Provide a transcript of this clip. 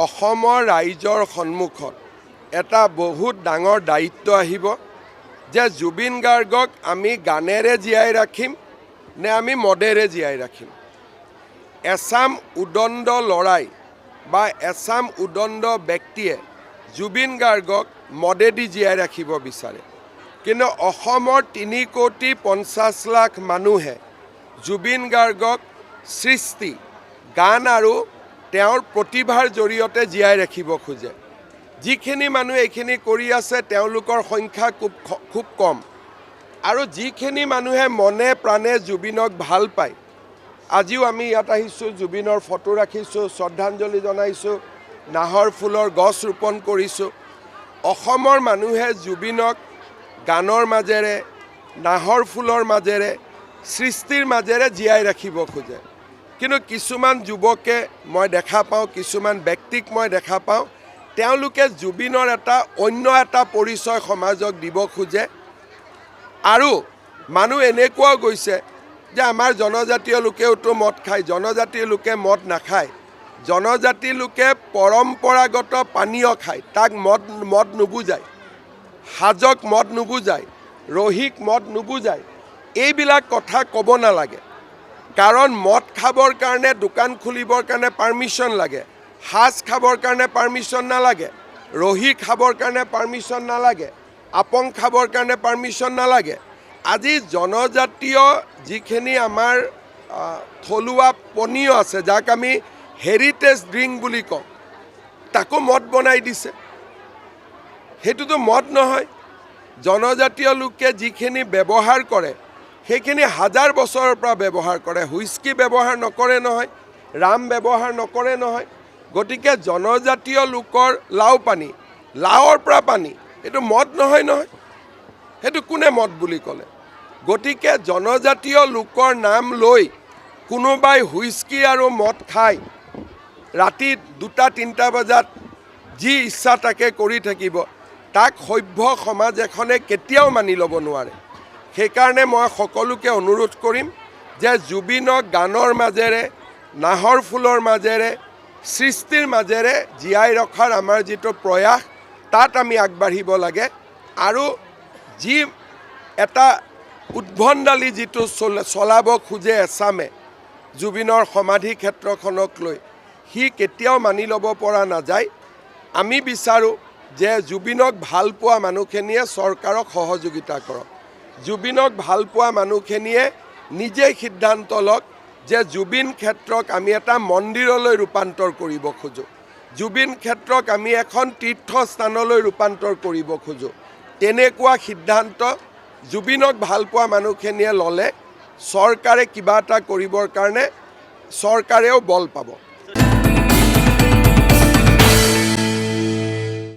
অসমৰ ৰাইজৰ সন্মুখত এটা বহুত ডাঙৰ দায়িত্ব আহিব যে জুবিন গাৰ্গক আমি গানেৰে জীয়াই ৰাখিম নে আমি মদেৰে জীয়াই ৰাখিম। এছাম উদণ্ড লৰাই বা এছাম উদণ্ড ব্যক্তিয়ে জুবিন গাৰ্গক মদেদি জীয়াই ৰাখিব বিচাৰে, কিন্তু অসমৰ 3,50,00,000 মানুহে জুবিন গাৰ্গক সৃষ্টি গান আৰু তেওঁৰ প্ৰতিভাৰ জৰিয়তে জীয়াই ৰাখিব খোজে। যিখিনি মানুহে এইখিনি কৰি আছে তেওঁলোকৰ সংখ্যা খুব কম, আৰু যিখিনি মানুহে মনে প্ৰাণে জুবিনক ভাল পায়, আজিও আমি ইয়াত আহিছোঁ, জুবিনৰ ফটো ৰাখিছোঁ, শ্ৰদ্ধাঞ্জলি জনাইছোঁ, নাহৰ ফুলৰ গছ ৰোপণ কৰিছোঁ। অসমৰ মানুহে জুবিনক গানৰ মাজেৰে, নাহৰ ফুলৰ মাজেৰে, সৃষ্টিৰ মাজেৰে জীয়াই ৰাখিব খোজে। কিন্তু কিছুমান যুৱকে মই দেখা পাওঁ, কিছুমান ব্যক্তিক মই দেখা পাওঁ, তেওঁলোকে জুবিনৰ অন্য এটা পৰিচয় সমাজক দিব খোজে। আৰু মানুহ এনেকুৱাও গৈছে যে আমাৰ জনজাতীয় লোকেওতো মদ খায়, জনজাতীয় লোকে মদ নাখায়। জনজাতি লোকে পৰম্পৰাগত পানীয় খায়, তাক মদ নুবুজায়, সাজক মদ নুবুজায়, ৰহিক মদ নুবুজায়। এইবিলাক কথা ক'ব নালাগে, কাৰণ মদ খাবৰ কাৰণে, দোকান খুলিবৰ কাৰণে পাৰ্মিশ্যন লাগে, সাজ খাবৰ কাৰণে পাৰ্মিশ্যন নালাগে, ৰহি খাবৰ কাৰণে পাৰ্মিশ্যন নালাগে, আপং খাবৰ কাৰণে পাৰ্মিশ্যন নালাগে। আজি জনজাতীয় যিখিনি আমাৰ থলুৱা পনীয় আছে, যাক আমি হেৰিটেজ ড্ৰিংক বুলি কওঁ, তাকো মদ বনাই দিছে। সেইটোতো মদ নহয়। জনজাতীয় লোকে যিখিনি ব্যৱহাৰ কৰে সেইখিনি হাজাৰ বছৰৰ পৰা ব্যৱহাৰ কৰে। হুইস্কি ব্যৱহাৰ নকৰে নহয়, ৰাম ব্যৱহাৰ নকৰে নহয়। গতিকে জনজাতীয় লোকৰ লাও পানী, লাওৰ পৰা পানী, এইটো মদ নহয় নহয়। সেইটো কোনে মদ বুলি ক'লে? গতিকে জনজাতীয় লোকৰ নাম লৈ কোনোবাই হুইস্কি আৰু মদ খাই ৰাতি 2-3 বজাত যি ইচ্ছা তাকে কৰি থাকিব, তাক সভ্য সমাজ এখনে কেতিয়াও মানি ল'ব নোৱাৰে। সেইকাৰণে মই সকলোকে অনুৰোধ কৰিম যে জুবিনক গানৰ মাজেৰে, নাহৰ ফুলৰ মাজেৰে, সৃষ্টিৰ মাজেৰে জীয়াই ৰখাৰ আমাৰ যিটো প্ৰয়াস, তাত আমি আগবাঢ়িব লাগে। আৰু যি এটা উদ্ভণ্ডালি যিটো চলাব খোজে এছামে জুবিনৰ সমাধি ক্ষেত্ৰখনক লৈ, সি কেতিয়াও মানি ল'ব পৰা নাযায়। আমি বিচাৰোঁ যে জুবিনক ভাল পোৱা মানুহখিনিয়ে চৰকাৰক সহযোগিতা কৰক। জুবিনক ভাল পোৱা মানুহখিনিয়ে নিজেই সিদ্ধান্ত লওক যে জুবিন ক্ষেত্ৰক আমি এটা মন্দিৰলৈ ৰূপান্তৰ কৰিব খোজোঁ, জুবিন ক্ষেত্ৰক আমি এখন তীৰ্থস্থানলৈ ৰূপান্তৰ কৰিব খোজোঁ। তেনেকুৱা সিদ্ধান্ত জুবিনক ভাল পোৱা মানুহখিনিয়ে ল'লে চৰকাৰে কিবা এটা কৰিবৰ কাৰণে চৰকাৰেও বল পাব।